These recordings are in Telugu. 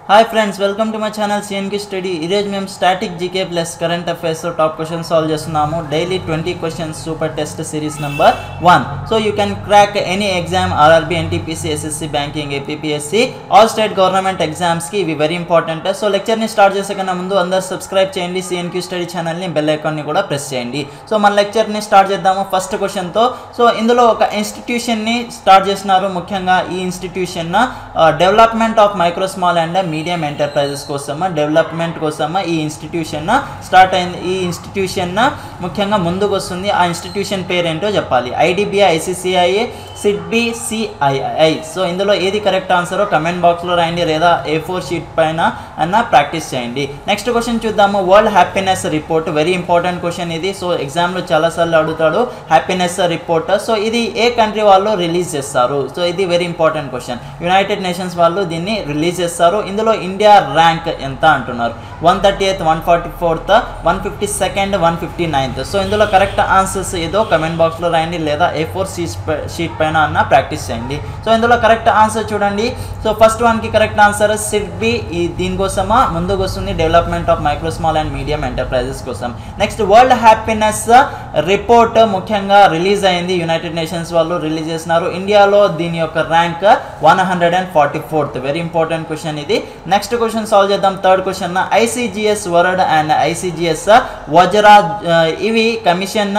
Hi friends, welcome to my channel CNK Study. ఈరోజు మేము static GK plus current affairs top questions solve చేస్తున్నాము. Daily 20 questions super test series number 1. So you can crack any exam RRB, NTPC, SSC, banking, APPSC, all state government ఎగ్జామ్స్కి ఇవి వెరీ ఇంపార్టెంట్. సో లెక్చర్ని స్టార్ట్ చేసే కన్నా ముందు అందరు సబ్స్క్రైబ్ చేయండి, సిఎన్క్యూ స్టడీ ఛానల్ని, బెల్ ఐకాన్ని కూడా ప్రెస్ చేయండి. సో మన లెక్చర్ని స్టార్ట్ చేద్దాము ఫస్ట్ క్వశ్చన్తో. సో ఇందులో ఒక ఇన్స్టిట్యూషన్ని స్టార్ట్ చేసినారు. ముఖ్యంగా ఈ institution development of micro small and medium enterprises కోసమా, డెవలప్మెంట్ కోసమా ఈ ఇన్స్టిట్యూషన్ స్టార్ట్ అయింది. ఈ ఇన్స్టిట్యూషన్ ముఖ్యంగా ముందుకు వస్తుంది. ఆ ఇన్స్టిట్యూషన్ పేరేంటో చెప్పాలి. IDBI, ICCI, SIDBI, CII. So ఇందులో ఏది కరెక్ట్ ఆన్సరో కమెంట్ బాక్స్లో రాయండి, లేదా A4 షీట్ పైన అన్న ప్రాక్టీస్ చేయండి. నెక్స్ట్ క్వశ్చన్ చూద్దాము. World happiness report, very important question ఇది. సో ఎగ్జామ్లో చాలాసార్లు అడుగుతాడు హ్యాపీనెస్ రిపోర్ట్. సో ఇది ఏ కంట్రీ వాళ్ళు రిలీజ్ చేస్తారు? సో ఇది very important question. United nations వాళ్ళు దీన్ని రిలీజ్ చేస్తారు. ఇందులో ఇండియా ర్యాంక్ ఎంత అంటున్నారు? 138th, 144th, 152nd, 159th. So ఇందులో కరెక్ట్ ఆన్సర్స్ ఏదో కమెంట్ బాక్స్లో రాయండి, లేదా A4 షీట్ పైన అన్న ప్రాక్టీస్ చేయండి. సో ఇందులో కరెక్ట్ ఆన్సర్ చూడండి. సో ఫస్ట్ వన్కి కరెక్ట్ ఆన్సర్ సిడ్బి. దీనికోసమా ముందుకు వస్తుంది, development of micro small and medium enterprises కోసం. నెక్స్ట్ వరల్డ్ హ్యాపీనెస్ రిపోర్ట్ ముఖ్యంగా రిలీజ్ అయింది, యునైటెడ్ నేషన్స్ వాళ్ళు రిలీజ్ చేసినారు. ఇండియాలో దీని యొక్క rank 144th. Very important question ఇది. నెక్స్ట్ క్వశ్చన్ సాల్వ్ చేద్దాం. Third question, ఐసిజిఎస్ world and ICGS Vajra, ఇవి కమిషన్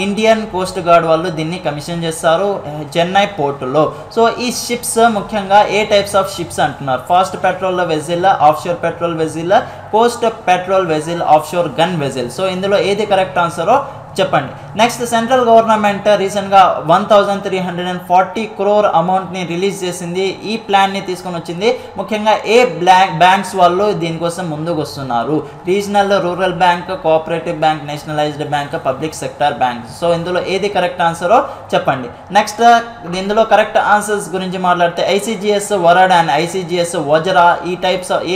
ఇండియన్ కోస్ట్ గార్డ్ వాళ్ళు దీన్ని కమిషన్ చేస్తారు చెన్నై పోర్టులో. సో ఈ షిప్స్ ముఖ్యంగా ఏ టైప్స్ ఆఫ్ షిప్స్ అంటున్నారు? Fast petrol వెజిల్, offshore patrol వెజిల్, Coast petrol వెజిల్, offshore gun వెజిల్. So ఇందులో ఏది కరెక్ట్ ఆన్సరో చెప్పండి. నెక్స్ట్ సెంట్రల్ గవర్నమెంట్ రీసెంట్గా 1340 crore అమౌంట్ని రిలీజ్ చేసింది. ఈ ప్లాన్ని తీసుకొని వచ్చింది ముఖ్యంగా ఏ బ్యాంక్స్ వాళ్ళు దీనికోసం ముందుకు వస్తున్నారు? Regional rural bank, cooperative bank, nationalised bank, public sector bank. So ఇందులో ఏది కరెక్ట్ ఆన్సరో చెప్పండి. నెక్స్ట్ ఇందులో కరెక్ట్ ఆన్సర్స్ గురించి మాట్లాడితే ఐసిజిఎస్ వరల్డ్ అండ్ ఐసిజిఎస్ వజ్రా, ఈ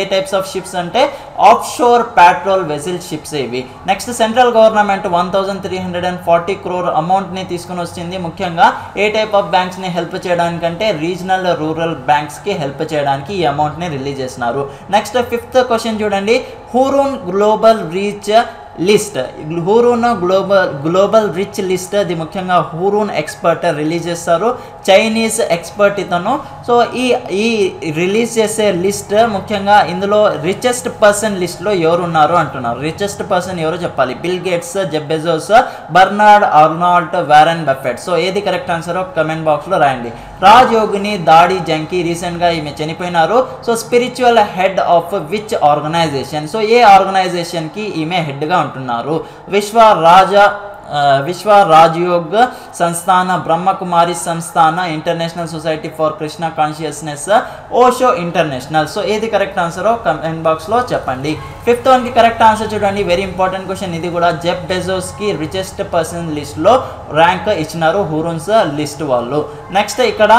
ఏ టైప్స్ ఆఫ్ షిప్స్ అంటే ఆఫ్షోర్ పెట్రోల్ వెజిల్ షిప్స్ ఇవి. నెక్స్ట్ సెంట్రల్ గవర్నమెంట్ 1340 crore అమౌంట్ని తీసుకుని వచ్చింది ముఖ్యంగా ఏ టైప్ ఆఫ్ బ్యాంక్స్ని హెల్ప్ చేయడానికంటే రీజనల్ రూరల్ బ్యాంక్స్కి హెల్ప్ చేయడానికి ఈ అమౌంట్ని రిలీజ్ చేసినారు. నెక్స్ట్ ఫిఫ్త్ క్వశ్చన్ చూడండి. Hurun global rich list, Hurun global rich list, అది ముఖ్యంగా హూరూన్ ఎక్స్పర్ట్ రిలీజ్ చేస్తారు, చైనీస్ ఎక్స్పర్ట్ ఇతను. సో ఈ రిలీజ్ చేసే లిస్ట్ ముఖ్యంగా ఇందులో రిచెస్ట్ పర్సన్ లిస్ట్లో ఎవరు ఉన్నారు అంటున్నారు. రిచెస్ట్ పర్సన్ ఎవరో చెప్పాలి. Bill Gates, Jeff Bezos, Bernard Arnault, Warren Buffett. So ఏది కరెక్ట్ ఆన్సరో కమెంట్ బాక్స్లో రాయండి. రాజయోగిని దాడి జంకీ, రీసెంట్గా ఈమె చనిపోయినారు. So spiritual head of which organization? So ఏ ఆర్గనైజేషన్కి ఈమె హెడ్గా ఉంటున్నారు? Vishwa Rajyog Sansthan, Brahma Kumari Sansthan, International Society for Krishna consciousness, Osho International. So ఏది కరెక్ట్ ఆన్సరో కమెంట్ బాక్స్లో చెప్పండి. ఫిఫ్త్ వన్కి కరెక్ట్ ఆన్సర్ చూడండి. వెరీ ఇంపార్టెంట్ క్వశ్చన్ ఇది కూడా. జెఫ్ బెజోస్కి రిచెస్ట్ పర్సన్ లిస్ట్లో ర్యాంక్ ఇచ్చినారు హూరూన్స్ లిస్ట్ వాళ్ళు. నెక్స్ట్ ఇక్కడ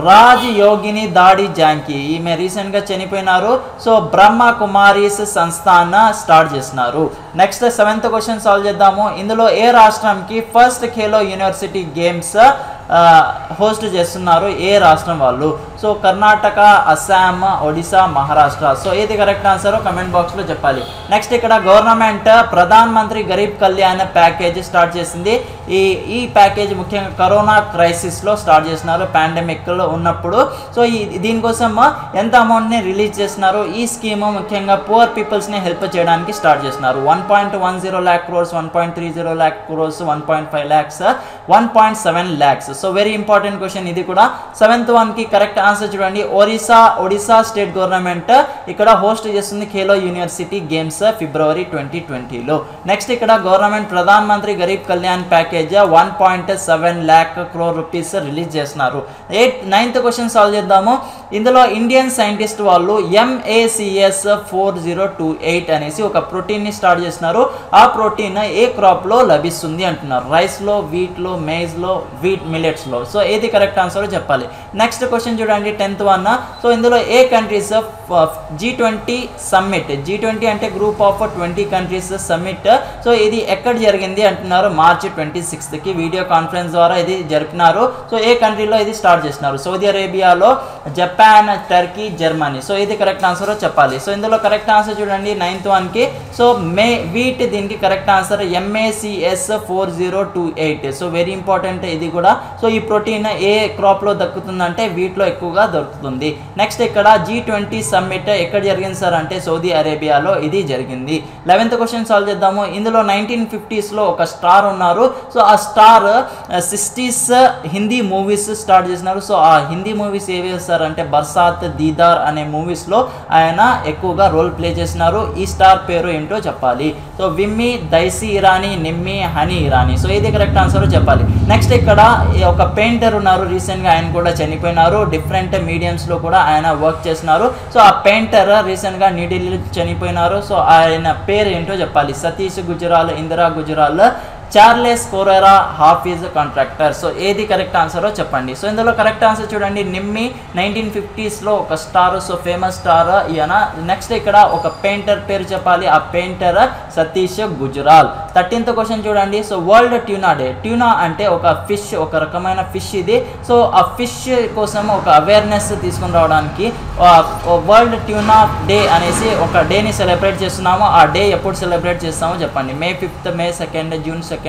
రాజయోగిని దాడి జాంకీ, ఈమె రీసెంట్గా చనిపోయినారు. సో బ్రహ్మకుమారీస్ సంస్థాన స్టార్ట్ చేసినారు. నెక్స్ట్ సెవెంత్ క్వశ్చన్ సాల్వ్ చేద్దాము. ఇందులో ఏ రాష్ట్రంకి first Khelo university games host చేస్తున్నారు? ఏ రాష్ట్రం వాళ్ళు? సో కర్ణాటక, అస్సాం, ఒడిశా, మహారాష్ట్ర. సో ఏది కరెక్ట్ ఆన్సరో కమెంట్ బాక్స్లో చెప్పాలి. నెక్స్ట్ ఇక్కడ government Pradhan Mantri Garib Kalyan package start చేసింది. ఈ ప్యాకేజ్ ముఖ్యంగా కరోనా క్రైసిస్లో స్టార్ట్ చేసినారు, పాండమిక్లో ఉన్నప్పుడు. సో దీనికోసం ఎంత అమౌంట్ని రిలీజ్ చేసినారు? ఈ స్కీమ్ ముఖ్యంగా పూర్ పీపుల్స్ని హెల్ప్ చేయడానికి స్టార్ట్ చేసినారు. 1.10 lakh crores, 1.30 lakh crores, 1.5 lakhs, 1.7 lakhs. So very important question ఇది కూడా. సెవెంత్ వన్కి కరెక్ట్ ఆన్సర్ చూడండి. ఒడిశా స్టేట్ గవర్నమెంట్ ఇక్కడ హోస్ట్ చేస్తుంది ఖేలో యూనివర్సిటీ గేమ్స్ ఫిబ్రవరి 2020లో. నెక్స్ట్ ఇక్కడ government Pradhan Mantri Garib Kalyan package 1.7 lakh crore rupees release చేస్తున్నారు. నైన్త్ క్వశ్చన్ సాల్వ్ చేద్దాము. ఇందులో ఇండియన్ సైంటిస్ట్ వాళ్ళు MACS 4028 అనేసి ఒక ప్రోటీన్ని స్టార్ట్ చేస్తున్నారు. ఆ ప్రోటీన్ ఏ క్రాప్లో లభిస్తుంది అంటున్నారు? రైస్లో, వీట్లో, మేజ్లో, వీట్ మిల్ హైలైట్స్లో. సో ఏది కరెక్ట్ ఆన్సర్ చెప్పాలి. నెక్స్ట్ క్వశ్చన్ చూడండి 10th వన్. సో ఇందులో ఏ కంట్రీస్ G20 సమ్మిట్, G20 అంటే group of 20 countries summit. So ఇది ఎక్కడ జరిగింది అంటున్నారు, మార్చి 26కి వీడియో కాన్ఫరెన్స్ ద్వారా ఇది జరిపినారు. సో ఏ కంట్రీలో ఇది స్టార్ట్ చేసినారు, సౌదీ అరేబియాలో, జపాన్, టర్కీ, జర్మనీ. సో ఇది కరెక్ట్ ఆన్సర్ చెప్పాలి. సో ఇందులో కరెక్ట్ ఆన్సర్ చూడండి 9th వన్కి. సో వీట్ దీనికి correct answer MACS 4028. So very important ఇది కూడా. సో ఈ ప్రోటీన్ ఏ క్రాప్లో దక్కుతుందంటే వీటిలో ఎక్కువగా దొరుకుతుంది. నెక్స్ట్ ఇక్కడ G20 సమ్మిట్ ఎక్కడ జరిగింది సార్ అంటే సౌదీ అరేబియాలో ఇది జరిగింది. 11th క్వశ్చన్ సాల్వ్ చేద్దాము. ఇందులో 1950sలో ఒక స్టార్ ఉన్నారు. సో ఆ star 60s Hindi movies start చేసినారు. సో ఆ హిందీ మూవీస్ ఏవి సార్ అంటే బర్సాత్, దీదార్ అనే మూవీస్లో ఆయన ఎక్కువగా రోల్ ప్లే చేసినారు. ఈ స్టార్ పేరు ఏంటో చెప్పాలి. సో విమ్మీ, దైసీ ఇరానీ, నిమ్మీ, హనీ ఇరానీ. సో ఇది కరెక్ట్ ఆన్సర్ చెప్పాలి. నెక్స్ట్ ఇక్కడ ఒక పెయింటర్ ఉన్నారు, రీసెంట్గా ఆయన కూడా చనిపోయినారు. డిఫరెంట్ మీడియంస్లో కూడా ఆయన వర్క్ చేస్తున్నారు. సో ఆ పెయింటర్ రీసెంట్గా న్యూఢిల్లీ చనిపోయినారు. సో ఆయన పేరు ఏంటో చెప్పాలి. సతీష్ గుజరాల్, ఇందిరా గుజరాల్, చార్లెస్ కోరెరా, హాఫీజ్ కాంట్రాక్టర్. సో ఏది కరెక్ట్ ఆన్సరో చెప్పండి. సో ఇందులో కరెక్ట్ ఆన్సర్ చూడండి నిమ్మి 1950sలో ఒక స్టార్. సో ఫేమస్ స్టార్ ఈయన. నెక్స్ట్ ఇక్కడ ఒక పెయింటర్ పేరు చెప్పాలి. ఆ painter Satish Gujral. 13th question చూడండి. So world tuna day. Tuna అంటే ఒక ఫిష్, ఒక రకమైన ఫిష్ ఇది. సో ఆ ఫిష్ కోసం ఒక అవేర్నెస్ తీసుకుని రావడానికి వరల్డ్ ట్యూనా డే అనేసి ఒక డేని సెలబ్రేట్ చేస్తున్నాము. ఆ డే ఎప్పుడు సెలబ్రేట్ చేస్తామో చెప్పండి. May 5th, May 2nd, June 2nd,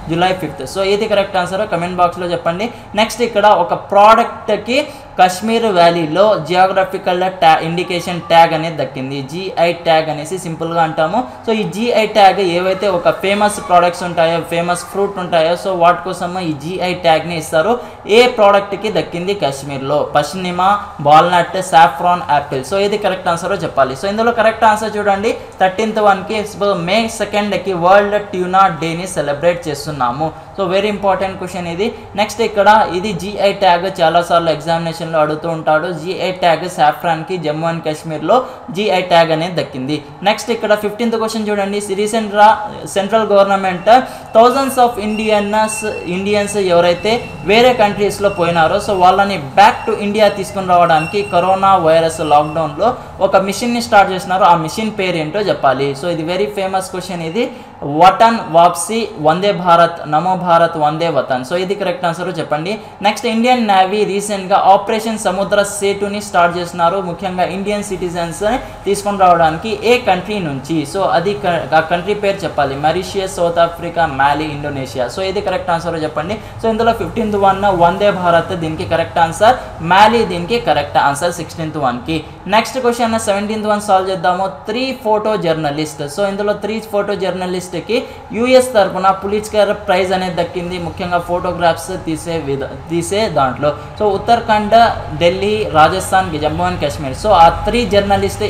July 5th. So ఇది కరెక్ట్ ఆన్సర్ కమెంట్ బాక్స్లో చెప్పండి. నెక్స్ట్ ఇక్కడ ఒక ప్రోడక్ట్కి కాశ్మీర్ వ్యాలీలో జియోగ్రఫికల్ ఇండికేషన్ ట్యాగ్ అనేది దక్కింది. GI ట్యాగ్ అనేసి సింపుల్గా అంటాము. సో ఈ GI ట్యాగ్ ఏవైతే ఒక ఫేమస్ ప్రోడక్ట్స్ ఉంటాయో, ఫేమస్ ఫ్రూట్ ఉంటాయో, సో వాటి కోసం ఈ GI ట్యాగ్ని ఇస్తారు. ఏ ప్రోడక్ట్కి దక్కింది కాశ్మీర్లో? పశ్చిమ, వాల్నట్, సాఫ్రాన్, యాపిల్. సో ఇది కరెక్ట్ ఆన్సర్ చెప్పాలి. సో ఇందులో కరెక్ట్ ఆన్సర్ చూడండి 13th వన్కి May 2ndకి వరల్డ్ ట్యూనా డేని సెలబ్రేట్ చేస్తున్నాము. సో వెరీ ఇంపార్టెంట్ క్వశ్చన్ ఇది. నెక్స్ట్ ఇక్కడ ఇది GI ట్యాగ్ చాలాసార్లు ఎగ్జామినేషన్లో అడుగుతూ ఉంటాడు. GI ట్యాగ్ సాఫ్రాన్కి జమ్మూ అండ్ కాశ్మీర్లో GI ట్యాగ్ అనేది దక్కింది. నెక్స్ట్ ఇక్కడ 15th క్వశ్చన్ చూడండి. రీసెంట్గా central government thousands of Indians ఎవరైతే వేరే కంట్రీస్లో పోయినారో సో వాళ్ళని బ్యాక్ టు ఇండియా తీసుకుని రావడానికి కరోనా వైరస్ లాక్డౌన్లో ఒక మిషన్ని స్టార్ట్ చేసినారు. ఆ మిషన్ పేరు ఏంటో చెప్పాలి. సో ఇది వెరీ ఫేమస్ క్వశ్చన్ ఇది. వటన్ వాప్సీ వందే భారత్, నమో భారత్, వందే వతన్. సో ఇది కరెక్ట్ ఆన్సర్ చెప్పండి. నెక్స్ట్ ఇండియన్ నేవీ రీసెంట్గా ఆపరేషన్ సముద్ర సేటుని స్టార్ట్ చేస్తున్నారు. ముఖ్యంగా ఇండియన్ సిటిజన్స్ తీసుకొని రావడానికి ఏ కంట్రీ నుంచి? సో అది ఆ కంట్రీ పేరు చెప్పాలి. మారిషియస్, సౌత్ ఆఫ్రికా, మాలి, ఇండోనేషియా. సో ఇది కరెక్ట్ ఆన్సర్ చెప్పండి. సో ఇందులో 15th వన్ వందే భారత్ దీనికి కరెక్ట్ ఆన్సర్, మాలి దీనికి కరెక్ట్ ఆన్సర్ 16th వన్కి. Next question 17th one solve చేద్దాము. 3 ఫోటో జర్నలిస్ట్. సో ఇందులో 3 ఫోటో జర్నలిస్ట్కి US తరఫున పులిట్జర్ ప్రైజ్ అనేది దక్కింది. ముఖ్యంగా ఫోటోగ్రాఫ్స్ తీసే దాంట్లో. So Uttarakhand, Delhi, Rajasthan, Jammu and Kashmir. So ఆ 3 జర్నలిస్ట్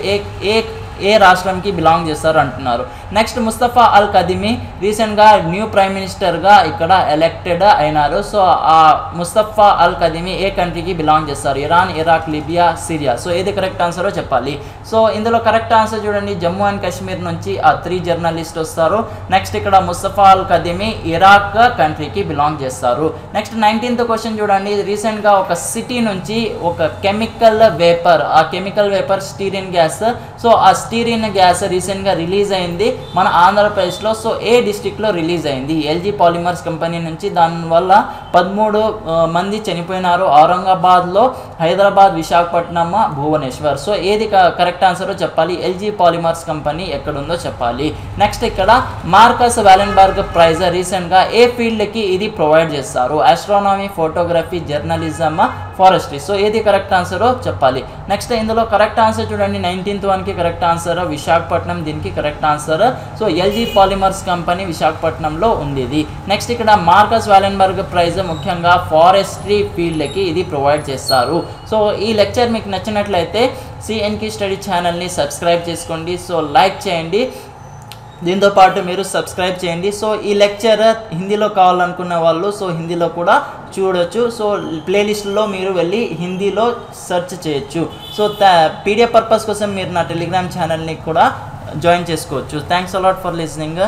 ఏ రాష్ట్రంకి బిలాంగ్ చేస్తారు అంటున్నారు. నెక్స్ట్ ముస్తఫా అల్ కదిమి రీసెంట్గా న్యూ ప్రైమ్ మినిస్టర్గా ఇక్కడ ఎలక్టెడ్ అయినారు. సో ఆ ముస్తఫా అల్ కదిమి ఏ కంట్రీకి బిలాంగ్ చేస్తారు? Iran, Iraq, Libya, Syria. So ఏది కరెక్ట్ ఆన్సరో చెప్పాలి. సో ఇందులో కరెక్ట్ ఆన్సర్ చూడండి జమ్మూ అండ్ కాశ్మీర్ నుంచి ఆ 3 జర్నలిస్ట్ వస్తారు. నెక్స్ట్ ఇక్కడ ముస్తఫా అల్ కదిమి ఇరాక్ కంట్రీకి బిలాంగ్ చేస్తారు. నెక్స్ట్ 19th క్వశ్చన్ చూడండి. రీసెంట్గా ఒక సిటీ నుంచి ఒక కెమికల్ వేపర్, ఆ chemical vapour styrene gas. So ఆ స్టీరిన్ గ్యాస్ రీసెంట్గా రిలీజ్ అయింది మన ఆంధ్రప్రదేశ్లో. సో ఏ డిస్ట్రిక్ట్లో రిలీజ్ అయింది? LG పాలిమర్స్ కంపెనీ నుంచి. దానివల్ల 13 మంది చనిపోయినారు. ఔరంగాబాద్లో, హైదరాబాద్, విశాఖపట్నం, భువనేశ్వర్. సో ఏది కరెక్ట్ ఆన్సరో చెప్పాలి. LG పాలిమర్స్ కంపెనీ ఎక్కడుందో చెప్పాలి. నెక్స్ట్ ఇక్కడ మార్కస్ వాలెన్బర్గ్ ప్రైజ్ రీసెంట్గా ఏ ఫీల్డ్కి ఇది ప్రొవైడ్ చేస్తారు? Astronomy, photography, journalism, forestry. So ఏది కరెక్ట్ ఆన్సరో చెప్పాలి. నెక్స్ట్ ఇందులో కరెక్ట్ ఆన్సర్ చూడండి 19th వన్కి కరెక్ట్ ఆన్సర్ విశాఖపట్నం దీనికి correct answer. So LG polymers company విశాఖపట్నంలో ఉంది ఇది. నెక్స్ట్ ఇక్కడ మార్కస్ వాలెన్బర్గ్ ప్రైజ్ ముఖ్యంగా ఫారెస్ట్రీ ఫీల్డ్కి ఇది ప్రొవైడ్ చేస్తారు. సో ఈ లెక్చర్ మీకు నచ్చినట్లయితే CNK స్టడీ ఛానల్ని సబ్స్క్రైబ్ చేసుకోండి. సో లైక్ చేయండి, దీంతో పాటు మీరు సబ్స్క్రైబ్ చేయండి. సో ఈ లెక్చర్ హిందీలో కావాలనుకున్న వాళ్ళు సో హిందీలో కూడా చూడొచ్చు. సో ప్లేలిస్ట్లో మీరు వెళ్ళి హిందీలో సెర్చ్ చేయొచ్చు. సో PDF పర్పస్ కోసం మీరు నా టెలిగ్రామ్ ఛానల్ని కూడా జాయిన్ చేసుకోవచ్చు. Thanks a lot for listening.